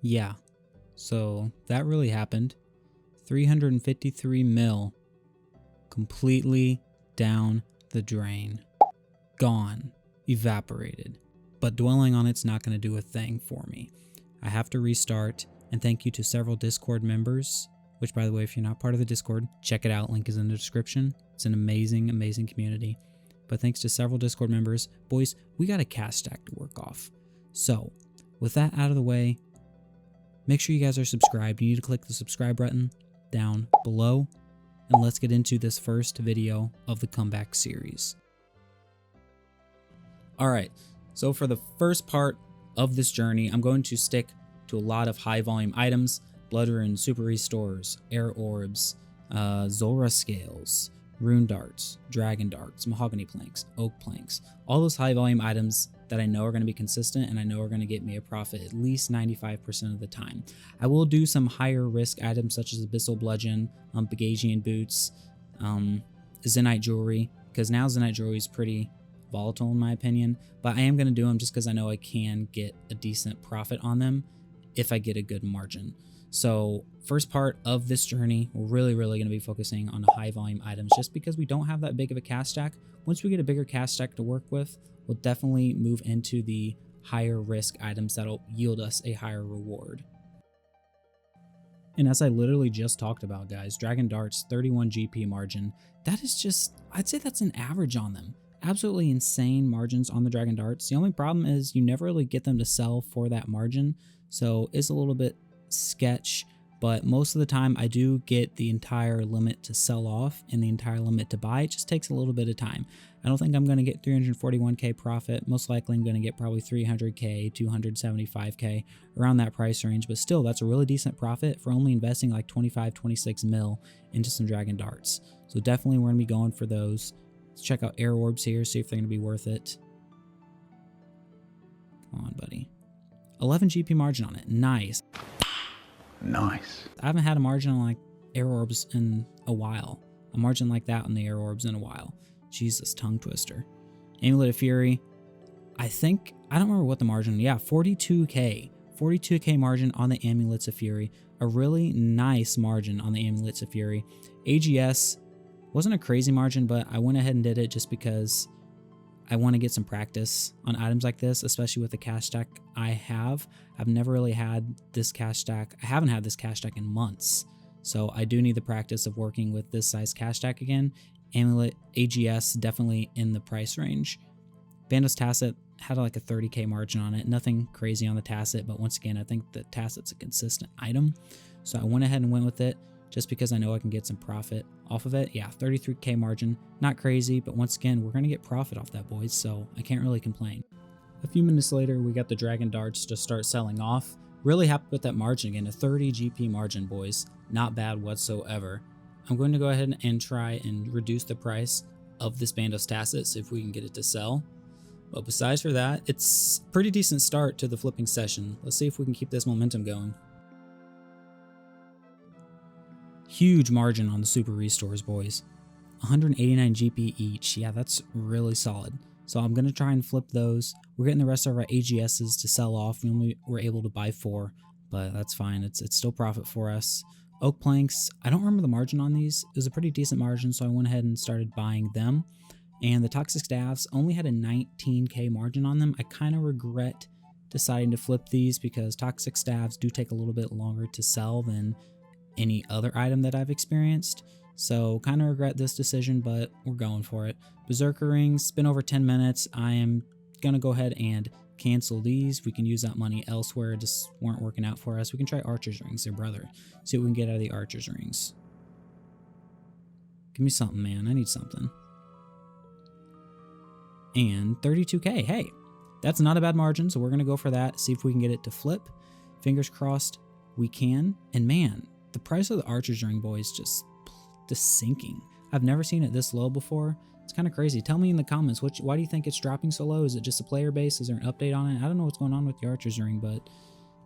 Yeah, so that really happened. 353 mil completely down the drain. Gone. Evaporated. But dwelling on it's not going to do a thing for me. I have to restart, and thank you to several Discord members, which, by the way, if you're not part of the Discord, check it out. Link is in the description. It's an amazing, amazing community. But thanks to several Discord members, boys, we got a cash stack to work off. So, with that out of the way, make sure you guys are subscribed. You need to click the subscribe button down below, and let's get into this first video of the comeback series. Alright, so for the first part of this journey, I'm going to stick to a lot of high volume items: Blood Rune, Super Restores, Air Orbs, Zora Scales, Rune Darts, Dragon Darts, Mahogany Planks, Oak Planks, all those high volume items that I know are going to be consistent and I know are going to get me a profit at least 95% of the time. I will do some higher risk items such as Abyssal Bludgeon, Bagagian Boots, Zenyte Jewelry, because now Zenyte Jewelry is pretty volatile in my opinion, but I am going to do them just because I know I can get a decent profit on them if I get a good margin. So first part of this journey, we're really going to be focusing on the high volume items just because we don't have that big of a cash stack. Once we get a bigger cash stack to work with, we'll definitely move into the higher risk items that'll yield us a higher reward. And as I literally just talked about, guys, Dragon Darts, 31 GP margin, that is just, I'd say that's an average on them. Absolutely insane margins on the Dragon Darts. The only problem is you never really get them to sell for that margin, so it's a little bit sketch, but most of the time I do get the entire limit to sell off and the entire limit to buy. It just takes a little bit of time. I don't think I'm going to get 341k profit. Most likely I'm going to get probably 300k, 275k, around that price range, but still that's a really decent profit for only investing like 25-26 mil into some Dragon Darts. So definitely we're going to be going for those. Let's check out Air Orbs here, see if they're going to be worth it. Come on, buddy. 11 GP margin on it. Nice. Nice. I haven't had a margin on like Air Orbs in a while. A margin like that on the Air Orbs in a while. Jesus, tongue twister. Amulet of Fury. I don't remember what the margin. Yeah, 42k. 42k margin on the Amulets of Fury. A really nice margin on the Amulets of Fury. AGS wasn't a crazy margin, but I went ahead and did it just because I want to get some practice on items like this, especially with the cash stack I have. I've never really had this cash stack. I haven't had this cash stack in months. So I do need the practice of working with this size cash stack again. Amulet, AGS, definitely in the price range. Bandos Tacet had like a 30k margin on it. Nothing crazy on the Tacet, but once again, I think the Tacet's a consistent item. So I went ahead and went with it just because I know I can get some profit off of it. Yeah, 33k margin. Not crazy, but once again, we're going to get profit off that, boys, so I can't really complain. A few minutes later, we got the Dragon Darts to start selling off. Really happy with that margin again, a 30 GP margin, boys. Not bad whatsoever. I'm going to go ahead and try and reduce the price of this Bandos Tacet, see if we can get it to sell. But besides for that, it's a pretty decent start to the flipping session. Let's see if we can keep this momentum going. Huge margin on the Super Restores, boys. 189 GP each. Yeah, that's really solid. So I'm going to try and flip those. We're getting the rest of our AGSs to sell off. We only were able to buy 4, but that's fine. It's still profit for us. Oak Planks, I don't remember the margin on these. It was a pretty decent margin, so I went ahead and started buying them. And the Toxic Staffs only had a 19k margin on them. I kind of regret deciding to flip these because Toxic Staffs do take a little bit longer to sell than any other item that I've experienced. So kind of regret this decision, but we're going for it. Berserker Rings, it's been over 10 minutes. I am going to go ahead and cancel these. We can use that money elsewhere. Just weren't working out for us. We can try Archer's Rings, their brother. See what we can get out of the Archer's Rings. Give me something, man. I need something. And 32k. Hey, that's not a bad margin, so we're going to go for that. See if we can get it to flip. Fingers crossed we can. And man, the price of the Archer's Ring, boys, just sinking. I've never seen it this low before. It's kind of crazy. Tell me in the comments, why do you think it's dropping so low? Is it just a player base? Is there an update on it? I don't know what's going on with the Archer's Ring, but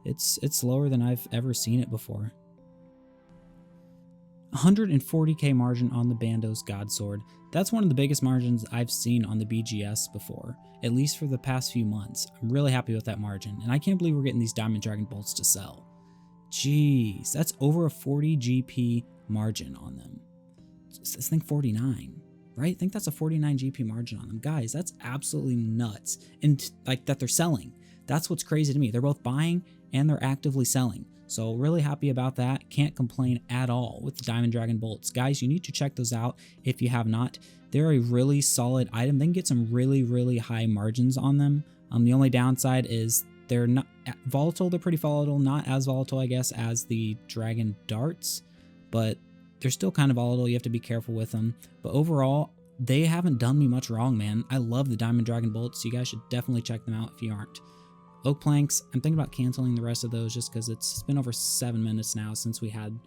it's lower than I've ever seen it before. 140k margin on the Bandos Godsword. That's one of the biggest margins I've seen on the BGS before, at least for the past few months. I'm really happy with that margin, and I can't believe we're getting these Diamond Dragon Bolts to sell. Jeez, that's over a 40 GP margin on them. I think 49, right? I think that's a 49 GP margin on them. Guys, that's absolutely nuts. And like that they're selling. That's what's crazy to me. They're both buying and they're actively selling. So really happy about that. Can't complain at all with the Diamond Dragon bolts. Guys, you need to check those out if you have not. They're a really solid item. They can get some really, really high margins on them. The only downside is they're not volatile. They're pretty volatile. Not as volatile, I guess, as the Dragon Darts, but they're still kind of volatile. You have to be careful with them. But overall, they haven't done me much wrong, man. I love the Diamond Dragon bolts. You guys should definitely check them out if you aren't. Oak planks, I'm thinking about canceling the rest of those just because it's been over 7 minutes now since we had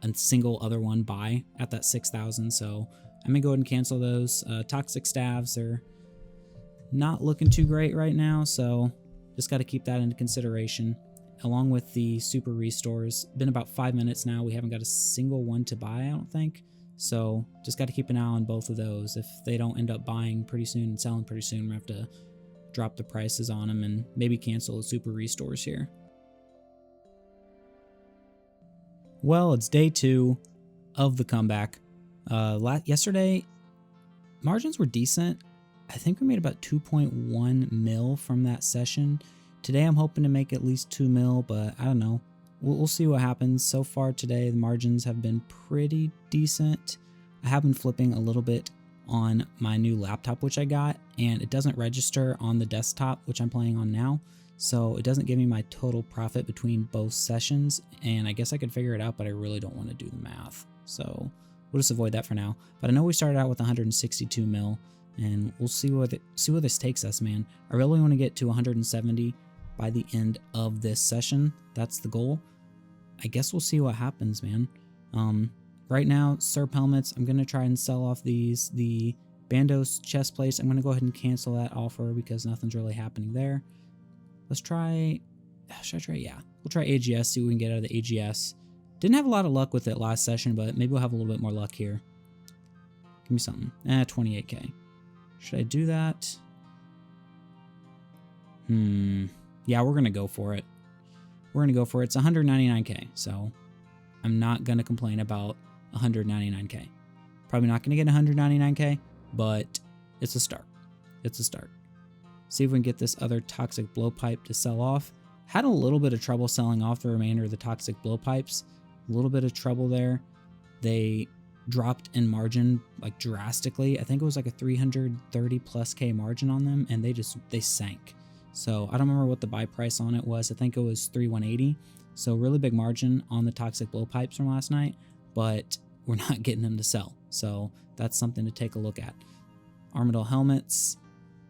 a single other one buy at that 6,000. So I'm gonna go ahead and cancel those. Toxic staves are not looking too great right now, so just got to keep that into consideration. Along with the super restores, been about 5 minutes now. We haven't got a single one to buy, I don't think. So just got to keep an eye on both of those. If they don't end up buying pretty soon and selling pretty soon, we have to drop the prices on them and maybe cancel the super restores here. Well, it's day 2 of the comeback. Yesterday, margins were decent. I think we made about 2.1 mil from that session. Today, I'm hoping to make at least 2 mil, but I don't know. We'll see what happens. So far today, the margins have been pretty decent. I have been flipping a little bit on my new laptop, which I got, and it doesn't register on the desktop, which I'm playing on now. So it doesn't give me my total profit between both sessions, and I guess I could figure it out, but I really don't want to do the math. So we'll just avoid that for now. But I know we started out with 162 mil, and we'll see where this takes us, man. I really want to get to 170 by the end of this session. That's the goal. I guess we'll see what happens, man. Right now, Serp helmets, I'm going to try and sell off these. The Bandos chest plates, I'm going to go ahead and cancel that offer because nothing's really happening there. Let's try, yeah. We'll try AGS, see what we can get out of the AGS. Didn't have a lot of luck with it last session, but maybe we'll have a little bit more luck here. Give me something. 28k. Should I do that? Yeah, we're going to go for it. We're going to go for it. It's 199k, so I'm not going to complain about 199k. Probably not going to get 199k, but it's a start. It's a start. See if we can get this other toxic blowpipe to sell off. Had a little bit of trouble selling off the remainder of the toxic blowpipes. A little bit of trouble there. They dropped in margin like drastically. I think it was like a 330 plus K margin on them, and they sank. So I don't remember what the buy price on it was. I think it was 3,180. So really big margin on the toxic blowpipes from last night, but we're not getting them to sell. So that's something to take a look at. Armadyl helmets,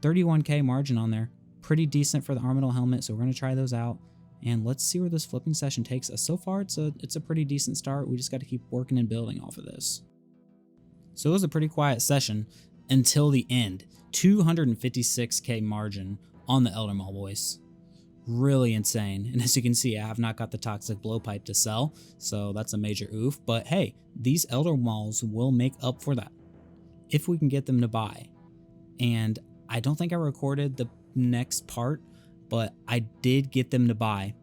31k margin on there. Pretty decent for the Armadyl helmet, so we're going to try those out. And let's see where this flipping session takes us. So far, it's a pretty decent start. We just got to keep working and building off of this. So it was a pretty quiet session until the end. 256k margin on the Elder Maul, boys. Really insane. And as you can see, I have not got the toxic blowpipe to sell, so that's a major oof. But hey, these Elder Mauls will make up for that if we can get them to buy. And I don't think I recorded the next part, but I did get them to buy,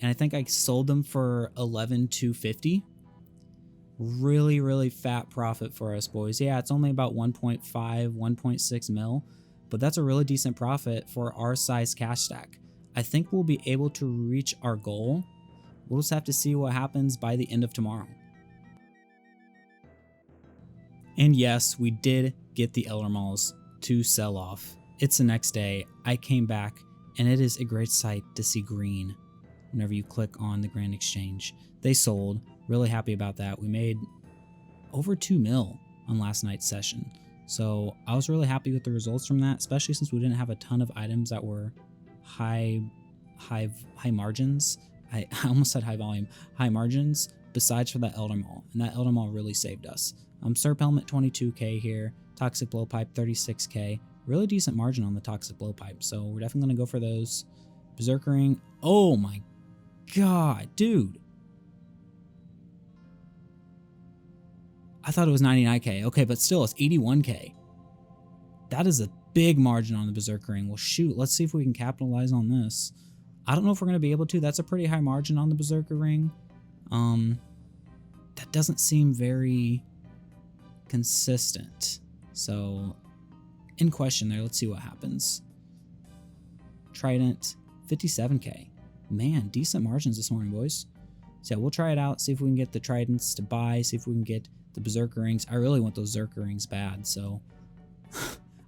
and I think I sold them for 11,250. Really, really fat profit for us, boys. Yeah, it's only about 1.5, 1.6 mil, but that's a really decent profit for our size cash stack. I think we'll be able to reach our goal. We'll just have to see what happens by the end of tomorrow. And yes, we did get the Elder Mauls to sell off. It's the next day. I came back, and it is a great sight to see green whenever you click on the Grand Exchange. They sold. Really happy about that. We made over 2 mil on last night's session. So I was really happy with the results from that, especially since we didn't have a ton of items that were high margins. I almost said high volume, high margins, besides for that Elder Maul. And that Elder Maul really saved us. Serp helmet 22k here, toxic blowpipe 36k. Really decent margin on the toxic blowpipe, so we're definitely going to go for those. Berserker ring. Oh my god, dude. I thought it was 99k. Okay, but still, it's 81k. That is a big margin on the Berserker ring. Well, shoot, let's see if we can capitalize on this. I don't know if we're going to be able to. That's a pretty high margin on the Berserker ring. That doesn't seem very consistent. So in question there, let's see what happens. Trident, 57k. Man, decent margins this morning, boys. So yeah, we'll try it out, see if we can get the Tridents to buy, see if we can get the Berserker rings. I really want those Berserker rings bad, so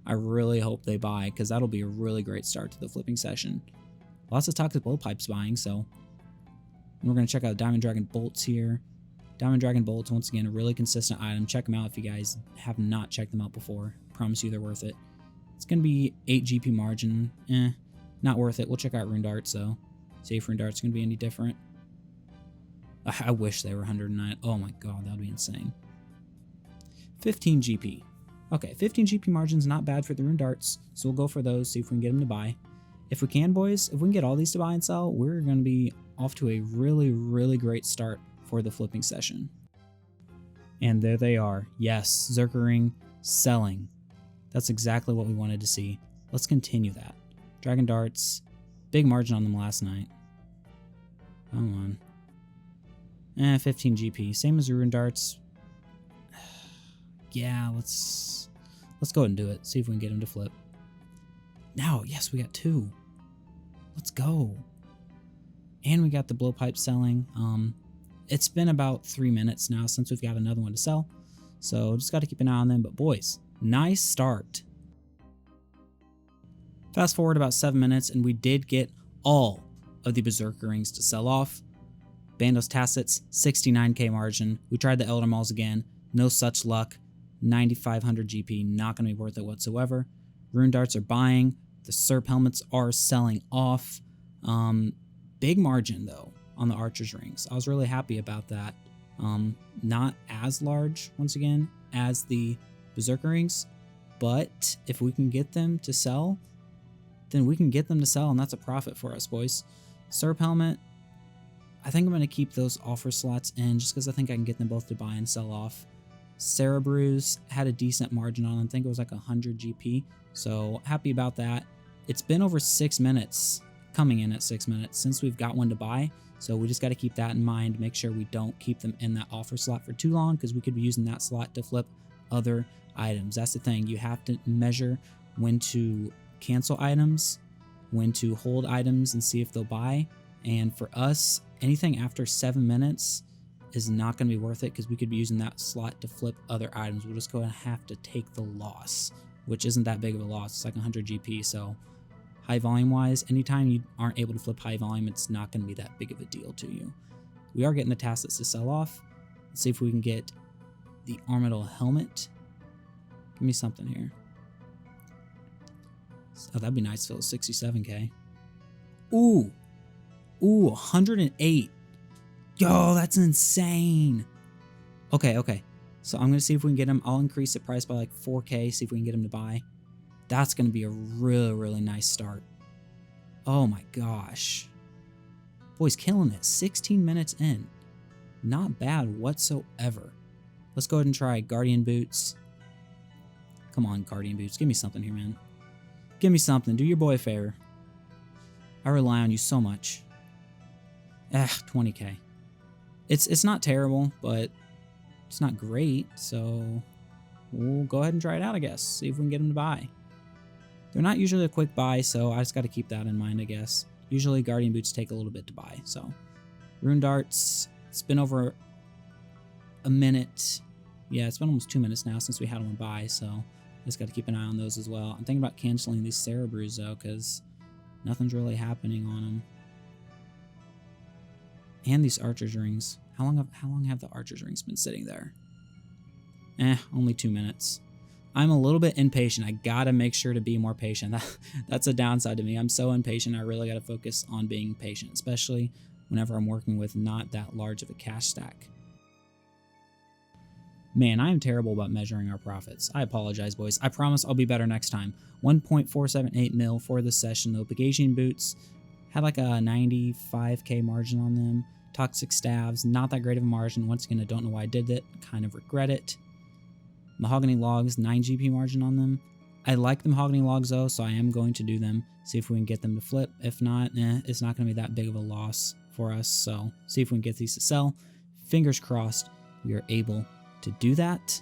I really hope they buy, because that'll be a really great start to the flipping session. Lots of Toxic Blowpipes buying, so we're going to check out Diamond Dragon Bolts here. Diamond Dragon Bolts, once again, a really consistent item. Check them out if you guys have not checked them out before. Promise you they're worth it. It's going to be 8 GP margin. Not worth it. We'll check out Rune Darts, though. See if Rune Darts going to be any different. I wish they were 109. Oh my god, that would be insane. 15 GP. Okay, 15 GP margin's not bad for the Rune Darts, so we'll go for those, see if we can get them to buy. If we can, boys, if we can get all these to buy and sell, we're going to be off to a really, really great start for the flipping session. And there they are. Yes, Berserker ring selling. That's exactly what we wanted to see. Let's continue that. Dragon Darts, big margin on them last night. Come on. 15 GP, same as Rune Darts. Yeah, let's go ahead and do it. See if we can get him to flip. Now, yes, we got 2. Let's go. And we got the Blowpipe selling. It's been about 3 minutes now since we've got another one to sell, so just got to keep an eye on them. But boys, nice start. Fast forward about 7 minutes, and we did get all of the Berserker rings to sell off. Bandos Tacets, 69k margin. We tried the Elder Malls again. No such luck. 9,500 GP, not going to be worth it whatsoever. Rune Darts are buying. The Serp helmets are selling off. Big margin, though, on the Archer's rings. I was really happy about that. Not as large, once again, as the Berserker rings, but if we can get them to sell, then we can get them to sell, and that's a profit for us, boys. Serp helmet, I think I'm going to keep those offer slots in just because I think I can get them both to buy and sell off. Cerebrus had a decent margin on them. I think it was like 100 GP, so happy about that. It's been over 6 minutes, coming in at 6 minutes, since we've got one to buy, so we just got to keep that in mind, make sure we don't keep them in that offer slot for too long, because we could be using that slot to flip other items. That's the thing, you have to measure when to cancel items, when to hold items and see if they'll buy. And for us, anything after 7 minutes is not going to be worth it, because we could be using that slot to flip other items. We'll just go and have to take the loss, which isn't that big of a loss. It's like 100 GP, so high volume wise, anytime you aren't able to flip high volume, it's not going to be that big of a deal to you. We are getting the Tacets to sell off. Let's see if we can get the Armadyl helmet. Give me something here. Oh, that'd be nice, Phil. 67k. Ooh, 108. Yo, that's insane. Okay. So I'm going to see if we can get him. I'll increase the price by like 4k, see if we can get him to buy. That's going to be a really, really nice start. Oh my gosh. Boy's killing it. 16 minutes in. Not bad whatsoever. Let's go ahead and try Guardian Boots. Come on, Guardian Boots. Give me something here, man. Give me something. Do your boy a favor. I rely on you so much. 20k. It's not terrible, but it's not great, so we'll go ahead and try it out, I guess. See if we can get them to buy. They're not usually a quick buy, so I just got to keep that in mind, I guess. Usually Guardian Boots take a little bit to buy, so. Rune Darts, it's been over a minute. Yeah, it's been almost 2 minutes now since we had one buy, so just got to keep an eye on those as well. I'm thinking about canceling these Cerebrus, though, because nothing's really happening on them. And these Archer's rings. How long have the Archer's rings been sitting there? Only 2 minutes. I'm a little bit impatient. I gotta make sure to be more patient. That's a downside to me. I'm so impatient. I really gotta focus on being patient, especially whenever I'm working with not that large of a cash stack. Man, I am terrible about measuring our profits. I apologize, boys. I promise I'll be better next time. 1.478 mil for the session, though. Pegasian Boots had like a 95k margin on them. Toxic Staves, not that great of a margin. Once again, I don't know why I did it. Kind of regret it. Mahogany Logs, 9 GP margin on them. I like the Mahogany Logs, though, so I am going to do them. See if we can get them to flip. If not, it's not going to be that big of a loss for us. So see if we can get these to sell. Fingers crossed we are able to do that.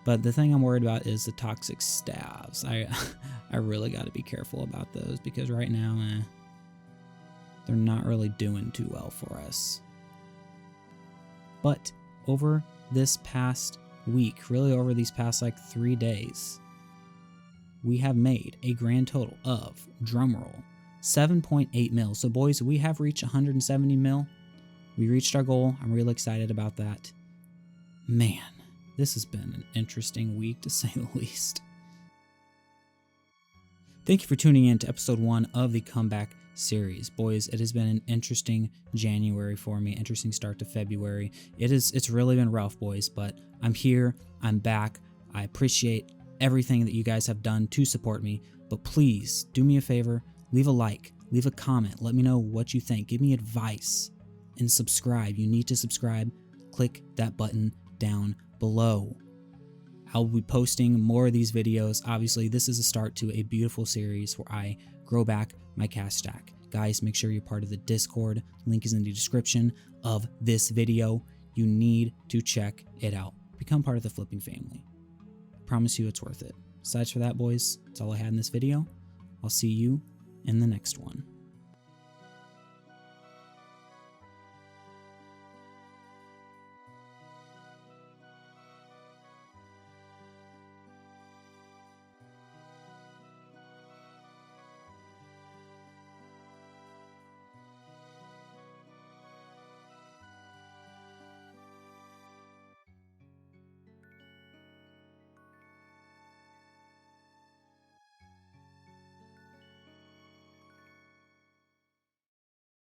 But the thing I'm worried about is the toxic staves. I really got to be careful about those because right now, they're not really doing too well for us. But over this past week, really over these past like 3 days, we have made a grand total of, drumroll, 7.8 mil. So boys, we have reached 170 mil. We reached our goal. I'm really excited about that. Man, this has been an interesting week to say the least. Thank you for tuning in to episode 1 of the Comeback series. Boys, it has been an interesting January for me, interesting start to February. It's really been rough, boys, but I'm here, I'm back. I appreciate everything that you guys have done to support me, but please do me a favor, leave a like, leave a comment, let me know what you think, give me advice, and subscribe. You need to subscribe. Click that button down below. I'll be posting more of these videos. Obviously, this is a start to a beautiful series where I grow back my cash stack. Guys, make sure you're part of the Discord. Link is in the description of this video. You need to check it out. Become part of the flipping family. Promise you it's worth it. Besides for that, boys, that's all I had in this video. I'll see you in the next one.